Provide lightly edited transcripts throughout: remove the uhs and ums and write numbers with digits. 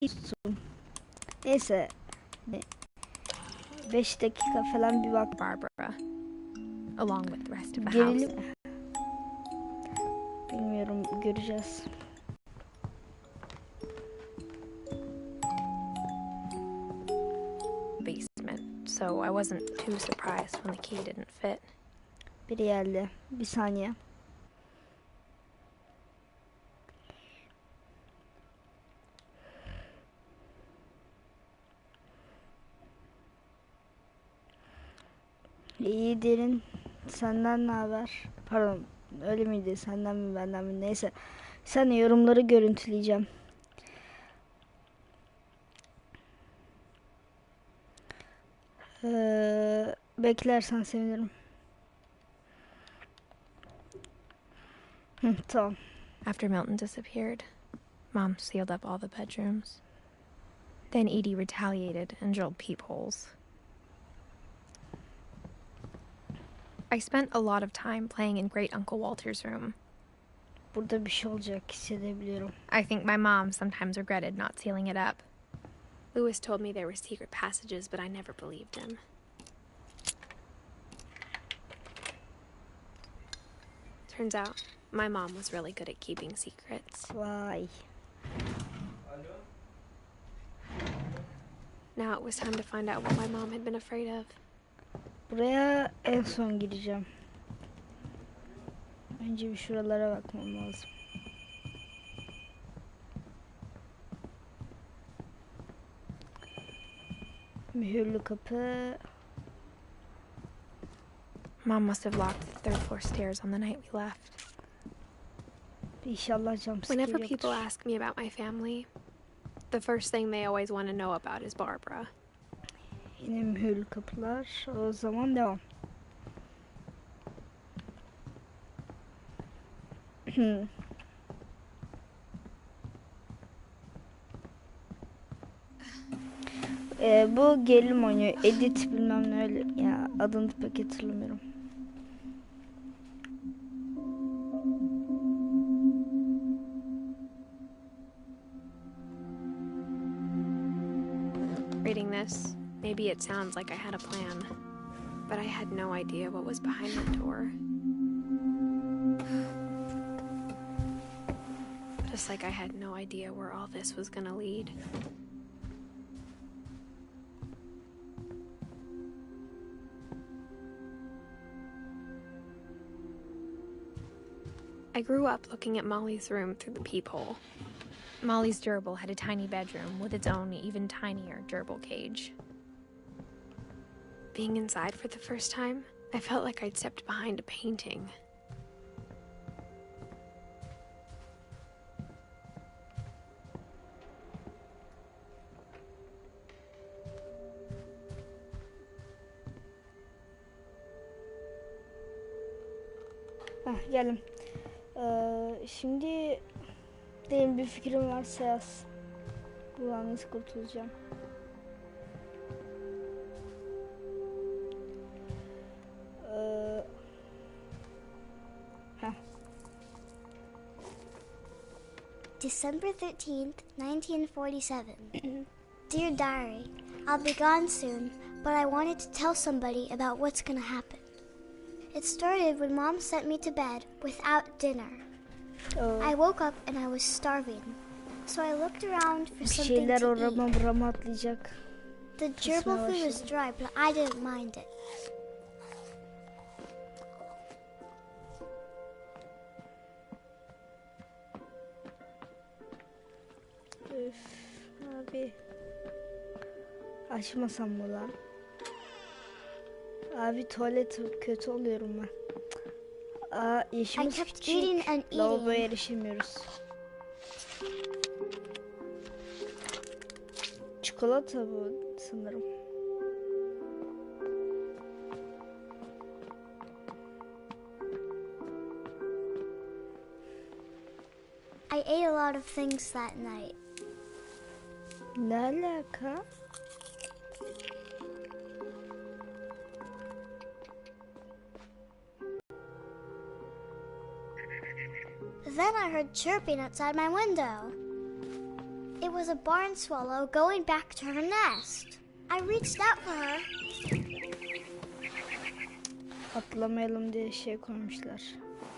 Sustum. Neyse. 5 dakika falan bir bak. Barbara, along with the rest of the Gerilim. house. Bilmiyorum, göreceğiz. Basement, so I wasn't too surprised when the key didn't fit. Biri geldi. Bir saniye. İyi derin. Senden ne haber? Pardon. Öyle miydi? Senden mi benden mi? Neyse. Sen yorumları görüntüleyeceğim. Beklersen sevinirim. Tamam. After Milton disappeared, Mom sealed up all the bedrooms. Then Edie retaliated and drilled peepholes. I spent a lot of time playing in Great Uncle Walter's room. Burada bir şey olacak hissedebiliyorum. I think my mom sometimes regretted not sealing it up. Lewis told me there were secret passages, but I never believed him. Turns out, my mom was really good at keeping secrets. Vay. Now it was time to find out what my mom had been afraid of. Buraya en son gireceğim. Önce bir şuralara bakmam lazım. Mühürlü kapı. Mom must have locked the third floor stairs on the night we left. İnşallah jumpscare Whenever yoktur. people ask me about my family, the first thing they always want to know about is Barbara. Yine mühürlü kapılar. O zaman devam. Bu gerilim oynuyor. Edit bilmem ne öyle. Ya adını pek hatırlamıyorum. Reading this, maybe it sounds like I had a plan, but I had no idea what was behind that door. Just like I had no idea where all this was gonna lead. I grew up looking at Molly's room through the peephole. Molly's gerbil had a tiny bedroom with its own even tinier gerbil cage. Being inside for the first time, I felt like I'd stepped behind a painting. Geldim. Şimdi diyelim bir fikrim varsa yaz. Buradan nasıl kurtulacağım? December 13th, 1947. Dear Diary, I'll be gone soon, but I wanted to tell somebody about what's gonna happen. It started when Mom sent me to bed without dinner. I woke up and I was starving, so I looked around for something to eat. The gerbil food was dry, but I didn't mind it. Abi. Açmasam mı lan? Abi tuvalet kötü oluyorum ben. Yaşımız küçük. Lavaboya erişemiyoruz. Çikolata bu sanırım. I ate a lot of things that night. Ne alaka? Then I heard chirping outside my window. It It was a barn swallow going back to her nest. I reached out for her. Atlamayalım diye şey koymuşlar.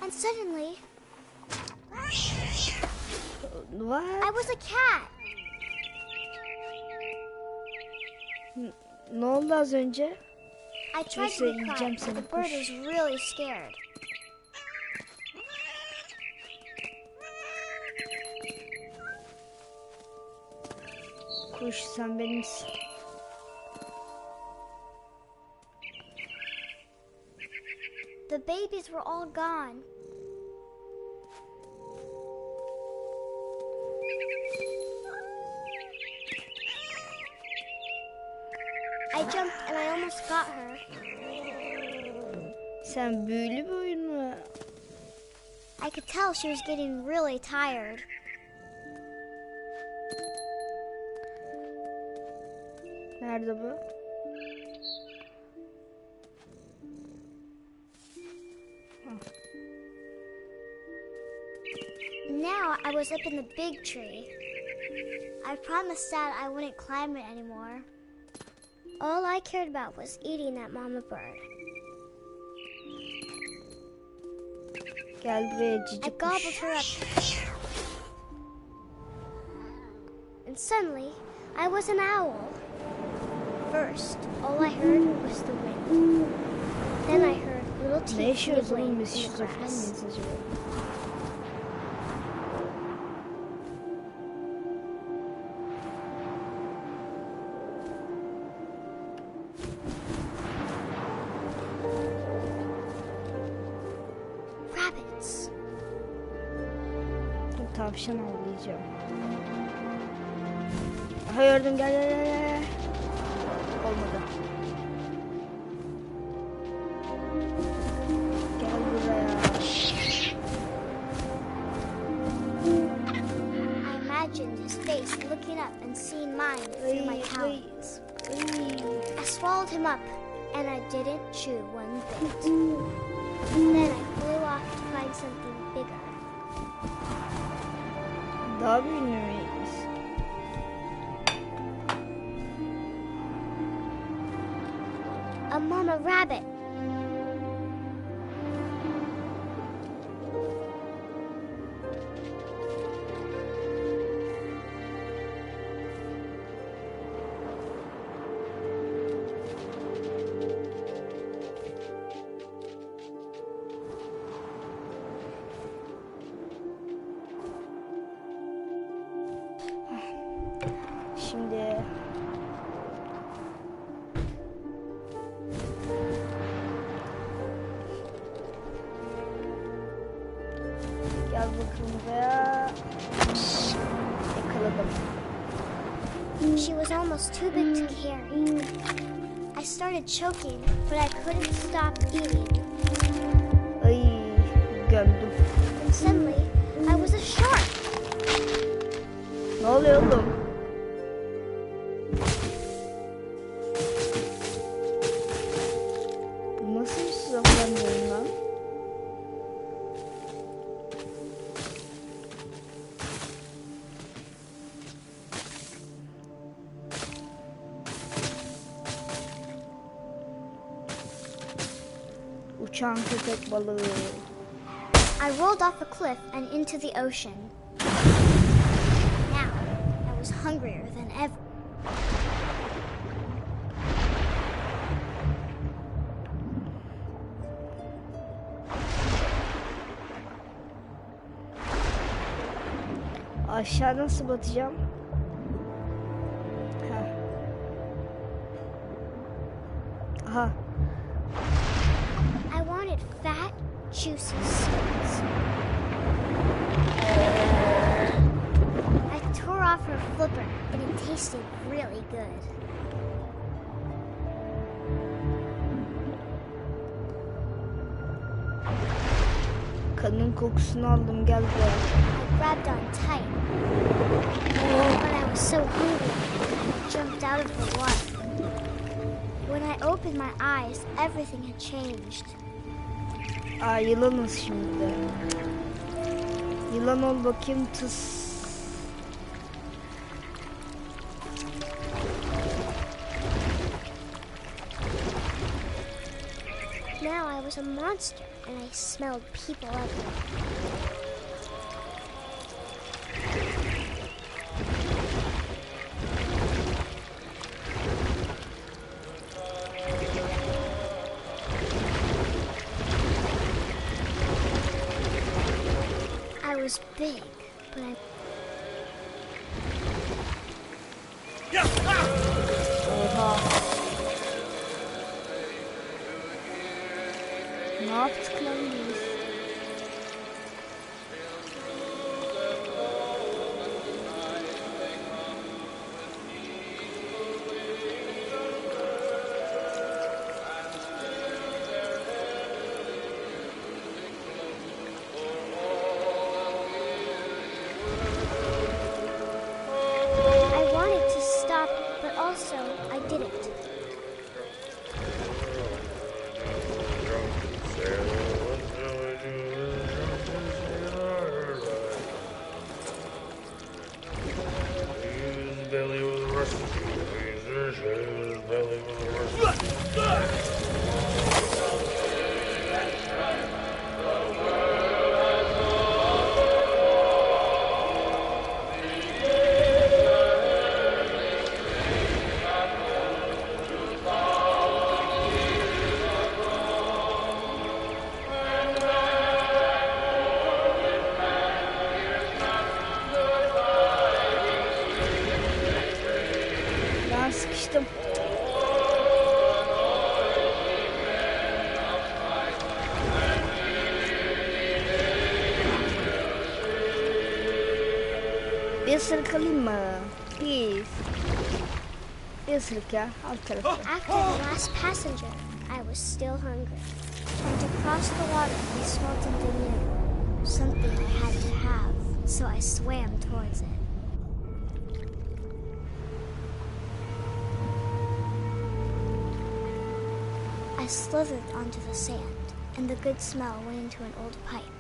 And suddenly, What? I was a cat. Ne oldu az önce? I tried Neyse, to be yiyeceğim quiet, seni, but the bird kuş. was really scared. Kuş sen benimsin. The babies were all gone. I jumped and I almost got her. Sen büyülü bir oyun mu? I could tell she was getting really tired. Nerede bu? Now I was up in the big tree. I promised Dad I wouldn't climb it anymore. All I cared about was eating that mama bird. Gel buraya I cici gobbled kuş. her up. And suddenly, I was an owl. First, all I heard was the wind. Then I heard little Ne teeth yaşıyoruz nibbling oğlum in biz, the şizofren grass. miyiz acaba? Rabbits. Dur, tavşan avlayacağım. Aha gördüm, gel gel gel gel. Olmadı. Gel buraya. I imagined his face looking up and seeing mine through my talons. I swallowed him up, and I didn't chew one bit. Then I flew off to find something bigger. Daha büyük müyüz? A mama rabbit. Şimdi gel bakalım buraya. Yakaladım. She was almost too big to carry. I started choking, but I couldn't stop eating. Ay, gömdüm. And suddenly, I was a shark. Ne oluyor oğlum? Bu nasıl bir şizofren bir oyun lan? Uçan köpek balığı. I rolled off a cliff and into the ocean. Now, I was hungrier than ever. Aşağı nasıl batacağım? Heh. Aha. I wanted fat, juicy seeds. I tore off her flipper, and it tasted really good. Kanın kokusunu aldım, gel buraya. I grabbed on tight. But I was so hungry, I jumped out of the water. When I opened my eyes, everything had changed. Aa, yılanız şimdi. Yılan ol bakayım, tıs. now I was a monster and I smelled people everywhere. I was big, but I... Oha. Ne yaptık lan biz? I wanted to stop, but also I didn't. Ben sıkıştım. Bir ısırık alayım mı? Please. Bir ısırık ya. Alt tarafı. After the last passenger, I was still hungry. And to cross the water, I smelled something new. Something I had to have, so I swam towards it. I slithered onto the sand, and the good smell went into an old pipe.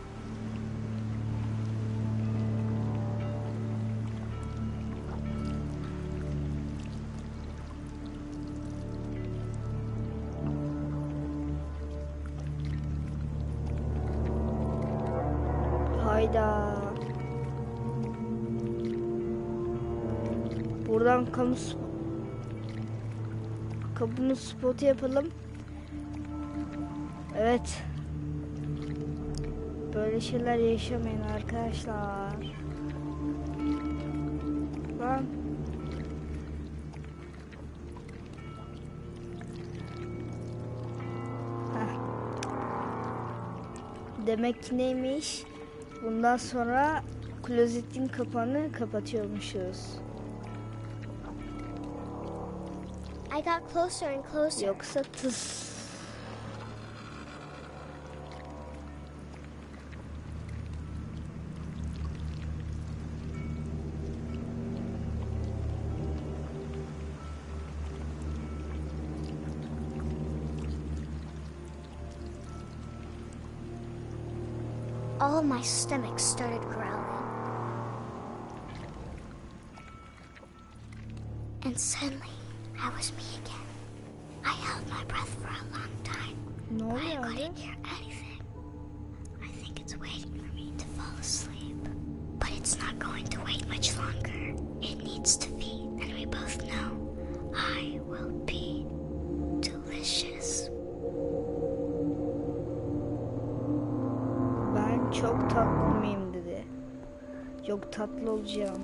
Hayda. Buradan kamu spotu yapalım. Evet. Böyle şeyler yaşamayın arkadaşlar. Lan. Heh. Demek ki neymiş? Bundan sonra klozetin kapağını kapatıyormuşuz. I got closer and closer. Yoksa tıs. All of my stomach started growling. And suddenly, I was me again. I held my breath for a long time, Ne but I oluyor abi? couldn't hear anything. I think it's waiting for me to fall asleep. But it's not going to wait much longer. It needs to feed, and we both know I will be delicious. Ben çok tatlı mıyım dedi. Çok tatlı olacağım.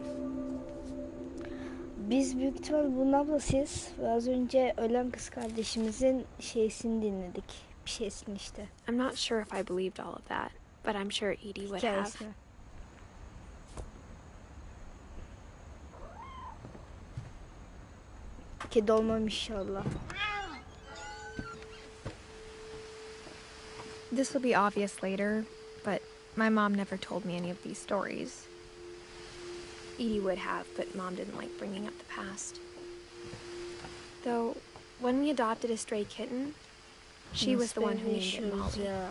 Biz büyük ihtimal bunun ablasıyız. Ve az önce ölen kız kardeşimizin şeysini dinledik. Bir şeysini işte. I'm not sure if I believed all of that, but I'm sure Edie would have. Hikayesini. Kedi olmam inşallah. This will be obvious later, but my mom never told me any of these stories. Edie would have, but Mom didn't like bringing up the past. Though, when we adopted a stray kitten, she was the one who named it Molly. Ya.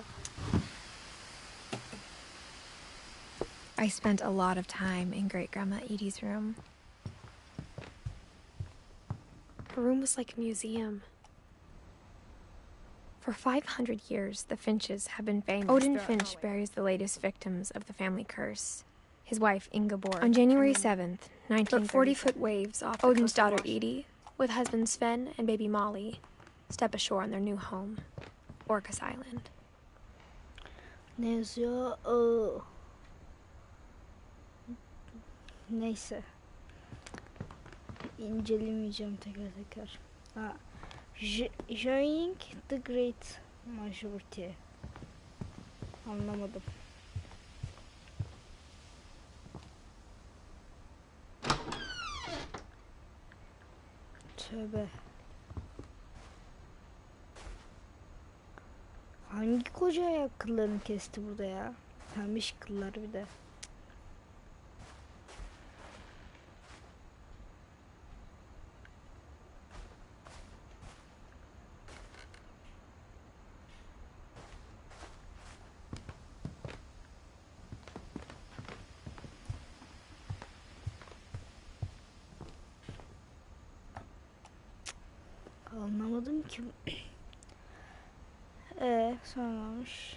I spent a lot of time in Great-Grandma Edie's room. Her room was like a museum. For 500 years, the Finches have been famous. Odin Finch buries the latest victims of the family curse. His wife, Ingeborg. On January 7th, 1937, 40-foot waves off Odin's daughter, Edie, with husband Sven and baby Molly, step ashore on their new home, Orcas Island. Ne yazıyor? Neyse. İncelemeyeceğim tekrar. Joining the Great Majority. Anlamadım. Tövbe. Hangi koca ayak kıllarını kesti burada ya? Pembiş kıllar bir de. Anlamadım ki. Sonra olmuş.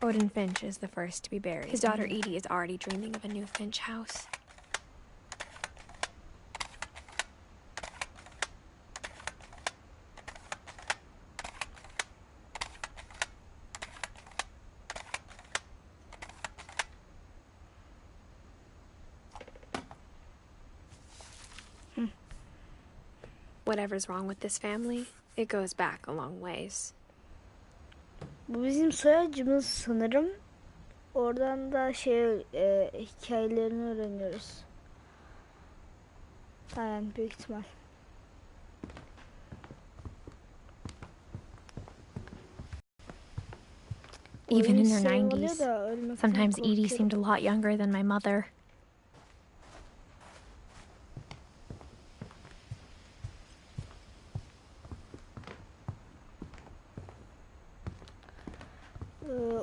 Odin Finch is the first to be buried. His daughter Edie is already dreaming of a new Finch house. Whatever's wrong with this family, it goes back a long ways. Bu bizim soyacımız sanırım. Oradan da hikayelerini öğreniyoruz. Aynen, büyük ihtimal. Even in their 90s, sometimes Edie seemed a lot younger than my mother.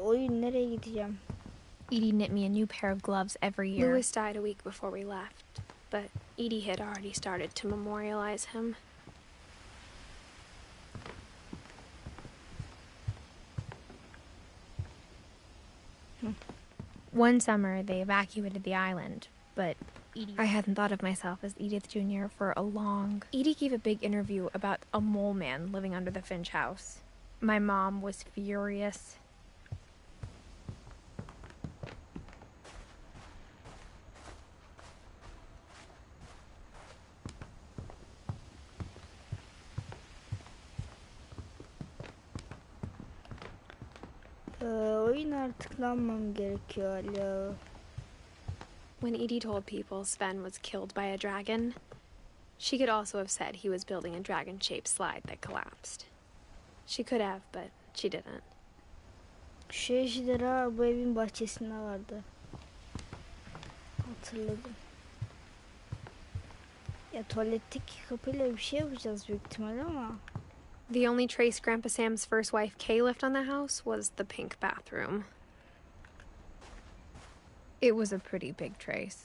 Oyun, nereye gideceğim? Edie knit me a new pair of gloves every year. Louis died a week before we left, but Edie had already started to memorialize him. One summer, they evacuated the island, but I hadn't thought of myself as Edith Jr. for a long... Edie gave a big interview about a mole man living under the Finch house. My mom was furious. Oyun, artık ne yapmam gerekiyor hala? When Edie told people Sven was killed by a dragon, she could also have said he was building a dragon-shaped slide that collapsed. She could have, but she didn't. Şu ejderha bu evin bahçesinde vardı. Hatırladım. Ya tuvaletteki kapıyla bir şey yapacağız büyük ihtimalle ama. The only trace Grandpa Sam's first wife Kay left on the house was the pink bathroom. It was a pretty big trace.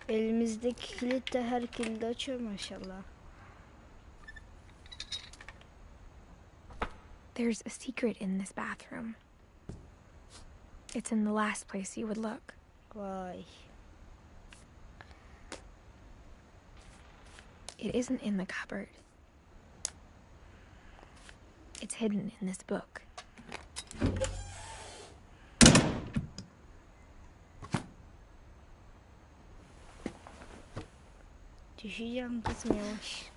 Elimizdeki kilit de her kilidi açıyor maşallah. There's a secret in this bathroom. It's in the last place you would look. Vay. It isn't in the cupboard. It's hidden in this book. Düşeceğim kızım, yavaş.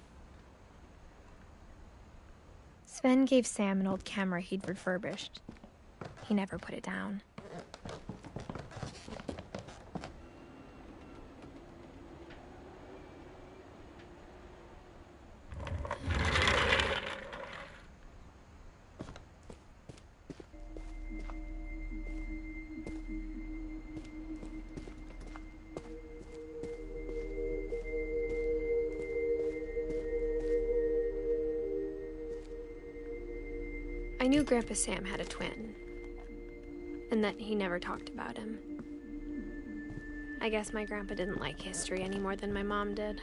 Sven gave Sam an old camera he'd refurbished. He never put it down. knew Grandpa Sam had a twin, and that he never talked about him. I guess my grandpa didn't like history any more than my mom did.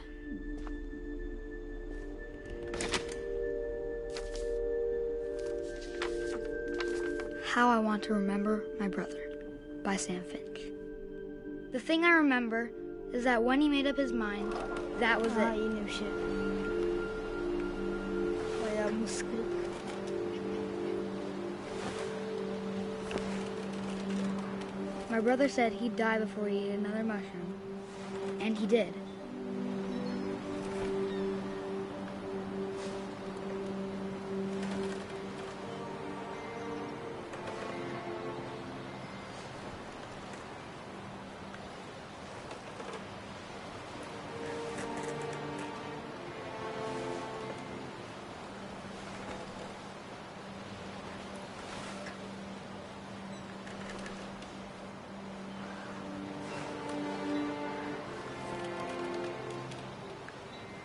How I Want to Remember My Brother by Sam Finch. The thing I remember is that when he made up his mind, that was it. Yine bir şey. Bayağı mıskırık. My brother said he'd die before he ate another mushroom. And he did.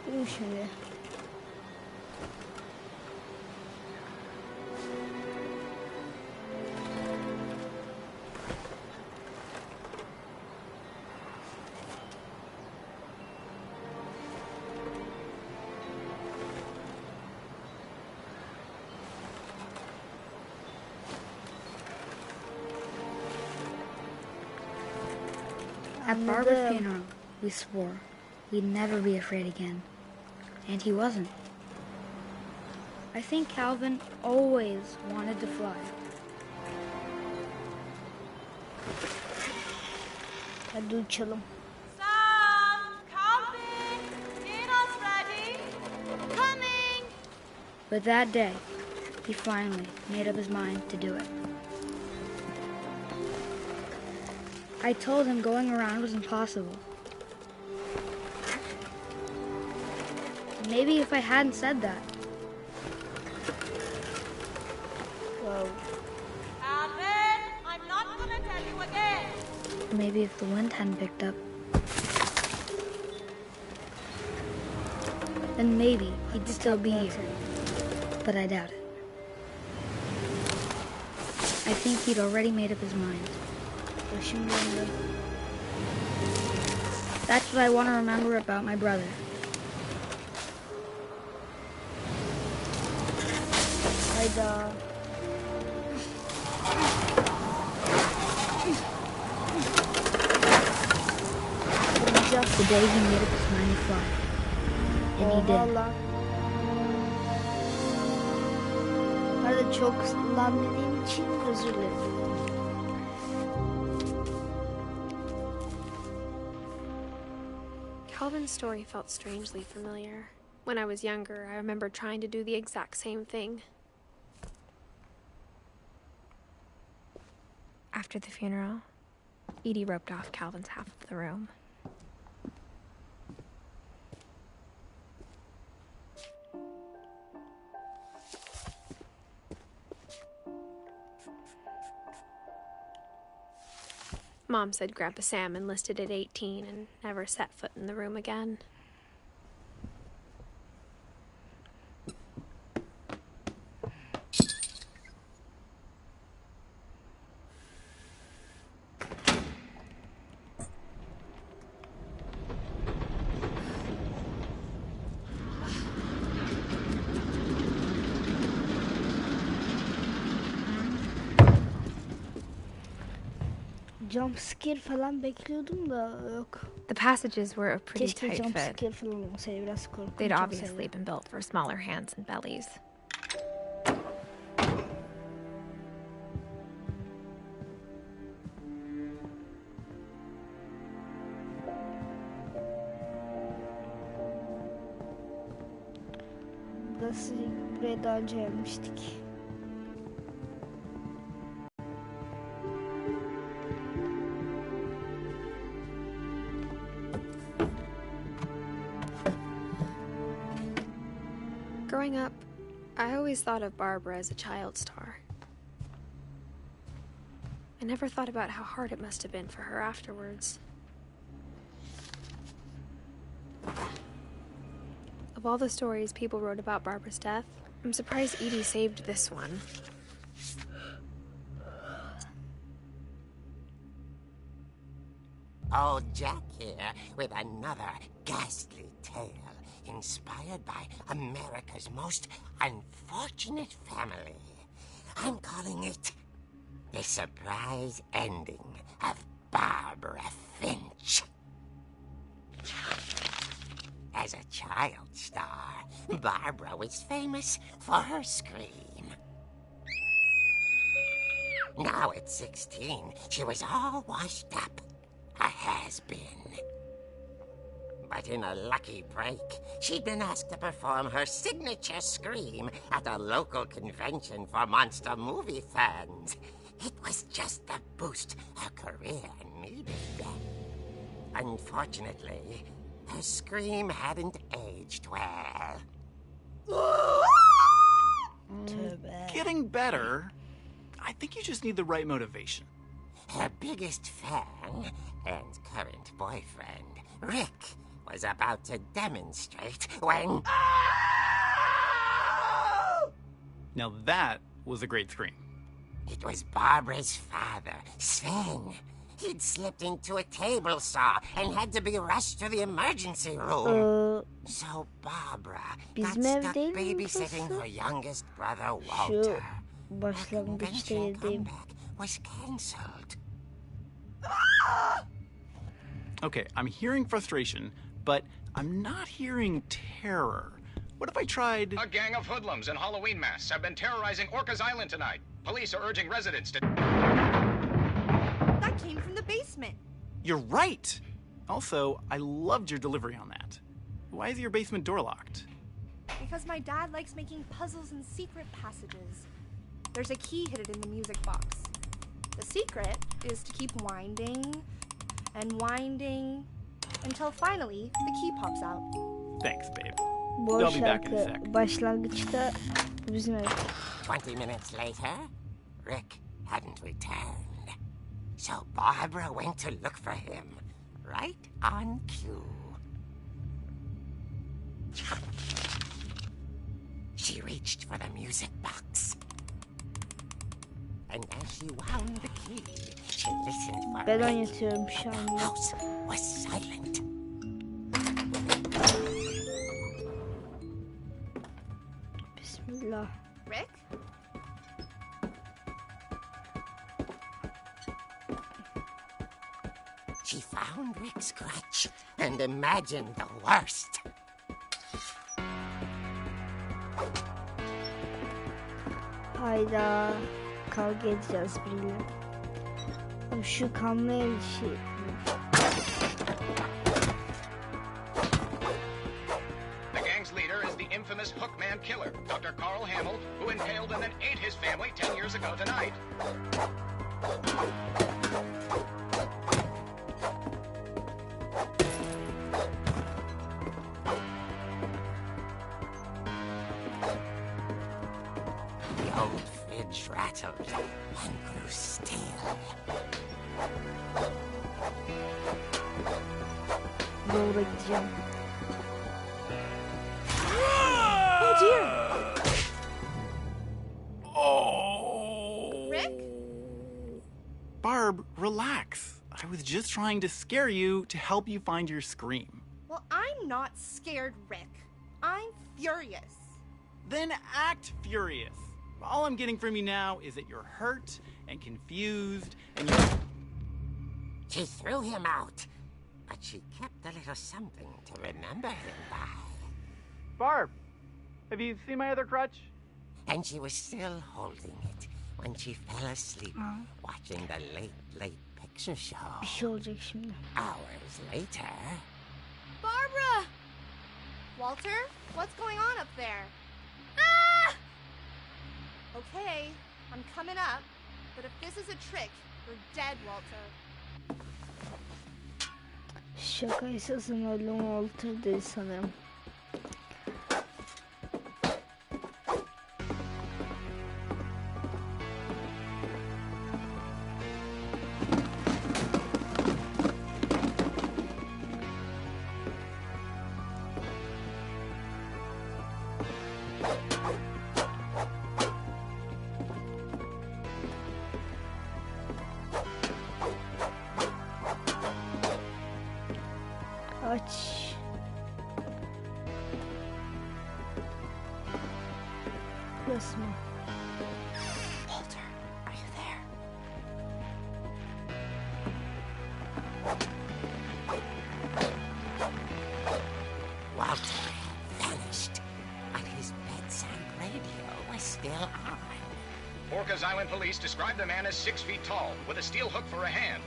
Dur şimdi. At Barbara's Anladım. funeral, we swore we'd never be afraid again. And he wasn't. I think Calvin always wanted to fly. Hadi uçalım. Sam, Calvin, dinner's ready. Coming. But that day, he finally made up his mind to do it. I told him going around was impossible. Maybe if I hadn't said that, Wow. Calvin, I'm not gonna tell you again. maybe if the wind hadn't picked up, then maybe he'd still be here. But I doubt it. I think he'd already made up his mind. Başım döndü. That's what I want to remember about my brother. Hayda. Olacak. The day he made up his mind to fly. And he did. Oha lan. Arada çok lan dediğim için özür dilerim. Calvin's story felt strangely familiar. When I was younger, I remember trying to do the exact same thing. After the funeral, Edie roped off Calvin's half of the room. Mom said Grandpa Sam enlisted at 18 and never set foot in the room again. Jump scare falan bekliyordum da yok. The passages were a pretty Keşke tight jump fit. scare falan olsaydı, biraz korkunç They'd olsaydı. obviously been built for smaller hands and bellies. Buraya daha önce gelmiştik. Growing up, I always thought of Barbara as a child star. I never thought about how hard it must have been for her afterwards. Of all the stories people wrote about Barbara's death, I'm surprised Edie saved this one. Old Jack here with another ghastly tale inspired by America's most unfortunate family. I'm calling it The Surprise Ending of Barbara Finch. As a child star, Barbara was famous for her scream. Now at 16, she was all washed up. A has-been. But in a lucky break, she'd been asked to perform her signature scream at a local convention for monster movie fans. It was just the boost her career needed. Unfortunately, her scream hadn't aged well. Too bad. Getting better. I think you just need the right motivation. Her biggest fan and current boyfriend, Rick, was about to demonstrate when... Now that was a great scream. It was Barbara's father, Sven. He'd slipped into a table saw and had to be rushed to the emergency room. So Barbara got Bizim ev stuck değil mi babysitting burası? her youngest brother, Şu Walter. Her başlangıçta convention yediğim. comeback was cancelled. Okay, I'm hearing frustration, but I'm not hearing terror. What if I tried... A gang of hoodlums in Halloween masks have been terrorizing Orcas Island tonight. Police are urging residents to... That came from the basement. You're right! Also, I loved your delivery on that. Why is your basement door locked? Because my dad likes making puzzles and secret passages. There's a key hidden in the music box. The secret is to keep winding and winding until finally the key pops out. Thanks, babe. Bu I'll be back in a şarkı sec. başlangıçta bizim ev. 20 minutes later, Rick hadn't returned. So Barbara went to look for him, right on cue. She reached for the music box. And as she wound the key, she listened for Ben Rick. oynatıyorum şu The anda. house was silent. Bismillah. Rick? She found Rick's crutch and imagined the worst. Hayda. Kavga edeceğiz biriyle. Abi şu kanlı el şey. The gang's leader is the infamous Hookman killer, Dr. Carl Hamill, who impaled and then ate his family 10 years ago tonight. The old fridge rattled and grew still. Doğru gideceğim. Oh dear! Oh! Rick? Barb, relax. I was just trying to scare you to help you find your scream. Well, I'm not scared, Rick. I'm furious. Then act furious. All I'm getting from you now is that you're hurt and confused and you're... She threw him out, but she kept a little something to remember him by. Barb, have you seen my other crutch? And she was still holding it when she fell asleep watching the late picture show. Bir şey olacak şimdi. Hours later, Barbara! Walter, what's going on up there? Ah! Okay, I'm coming up, but if this is a trick, you're dead, Walter. Şakaysa sanırım Walter değil sanırım. burası mı? Walter, are you there? Walter had vanished, but his bedside radio was still on. Orcas Island police describe the man as 6 feet tall, with a steel hook for a hand.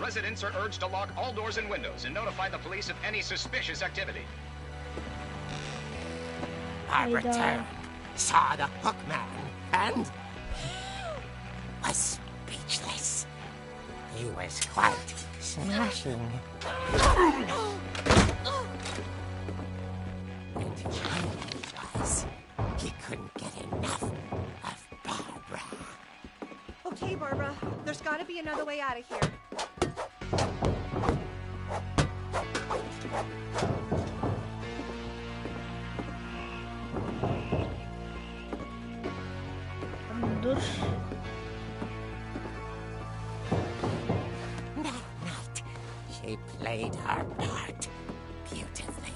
Residents are urged to lock all doors and windows and notify the police of any suspicious activity. Barbara turned, saw the hook man, and was speechless. He was quite smashing. And he was. He couldn't get enough of Barbara. Okay, Barbara, there's gotta be another way out of here. Dur. That night, she played her part beautifully.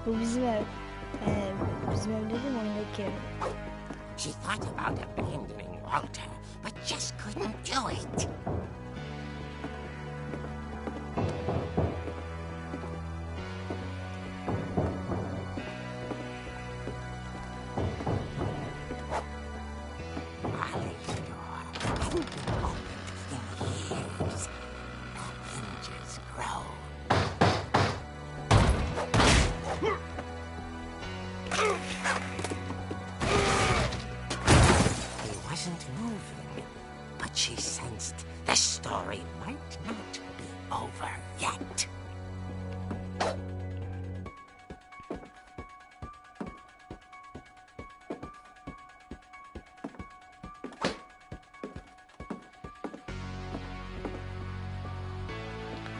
Bu bizim ev. Bizim ev dedim, oyundaki ev. She thought about abandoning Walter, but just couldn't do it. Ollie's door hadn't been opened in years. The hinges groaned. He wasn't moving, but she sensed the story might not be over yet.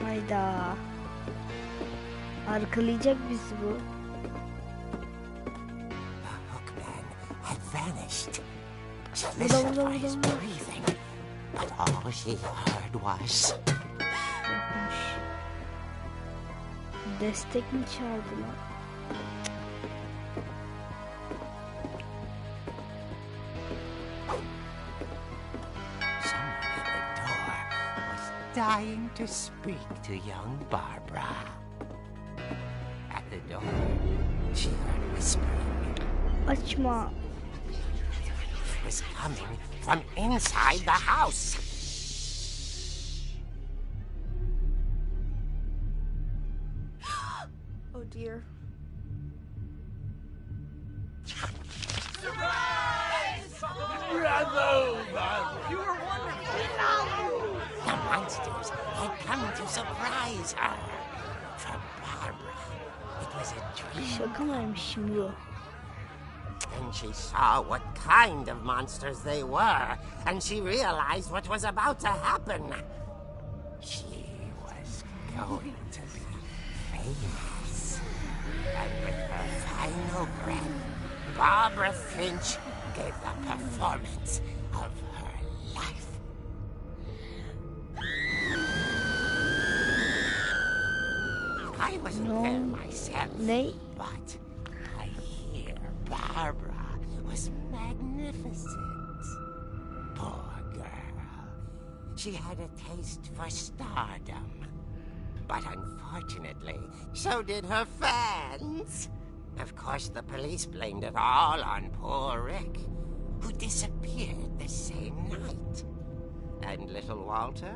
Hayda. Arkalayacak bizi bu. The hookman had vanished. She Burada, listened burada, for his burada. breathing, but all she heard was... Yokmuş. Destek mi çağırdılar? Someone at the door was dying to speak to young Barbara. At the door, she heard whispering. Açma. It was coming from inside the house. Oh dear. The monsters had come to surprise her. For Barbara, it was a dream. Şaka mıymış şimdi bu? Then she saw what kind of monsters they were, and she realized what was about to happen. She was going to be famous. And with her final breath, Barbara Finch gave the performance of her life. I wasn't there myself, Ne? but I hear Barbara was magnificent. Poor girl. She had a taste for stardom. But unfortunately, so did her fans. Of course, the police blamed it all on poor Rick, who disappeared the same night. And little Walter?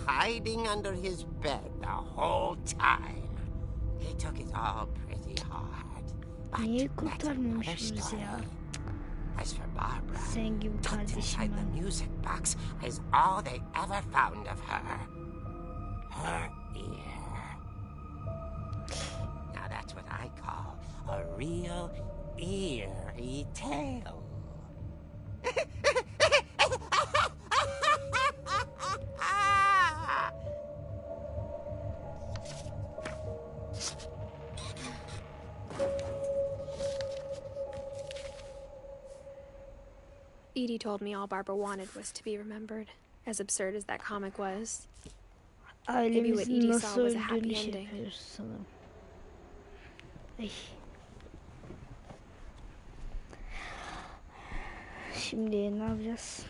Hiding under his bed the whole time. He took it all pretty hard. But Niye that's another kurtarmamışız ya? story. As for Barbara, Sen gibi tucked kardeşim inside the ben. music box is all they ever found of her. Her ear. Now that's what I call a real eerie tale. Edie told me all Barbara wanted was to be remembered, as absurd as that comic was. ailemizin Edie nasıl saw was a happy öldüğünü şey ending. yapıyoruz sanırım. Ay. Şimdi ne yapacağız?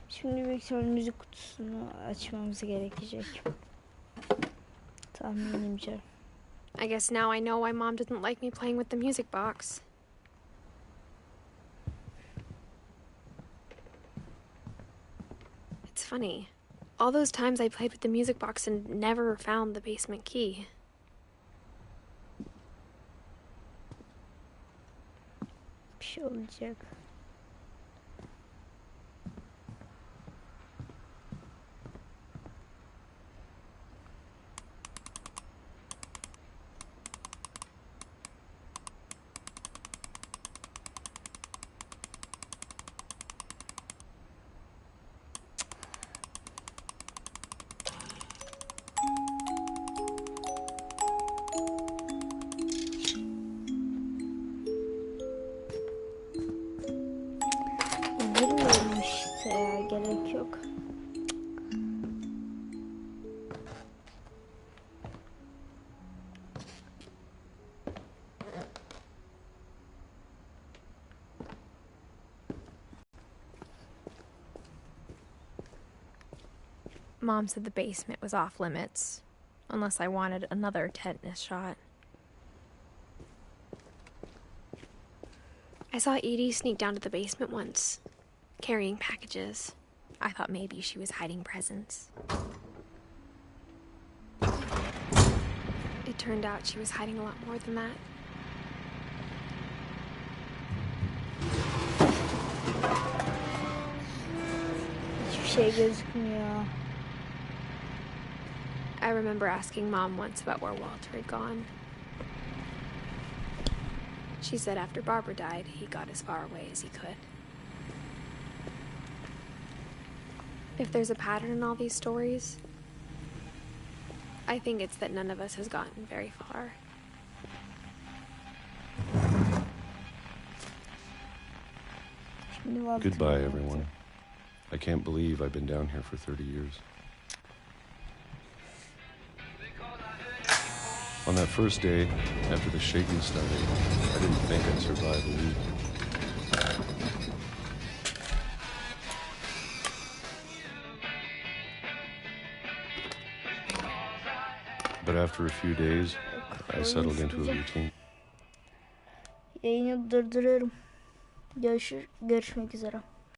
Şimdi büyük ihtimalle müzik kutusunu açmamız gerekecek. Tahminimce. I guess now I know why Mom didn't like me playing with the music box. It's funny. All those times I played with the music box and never found the basement key. Bir şey olacak. Girmiyorum işte ya, gerek yok. Mom said the basement was off limits, unless I wanted another tetanus shot. I saw Edie sneak down to the basement once, carrying packages. I thought maybe she was hiding presents. It turned out she was hiding a lot more than that. Hiçbir şey gözükmüyor. I remember asking Mom once about where Walter had gone. She said after Barbara died, he got as far away as he could. If there's a pattern in all these stories, I think it's that none of us has gotten very far. Şimdi Walter Goodbye, nerede? everyone. I can't believe I've been down here for 30 years. On that first day, after the shaking started, I didn't think I'd survive a week. But after a few days, I settled into a routine. Yayını durduruyorum. Görüşmek üzere.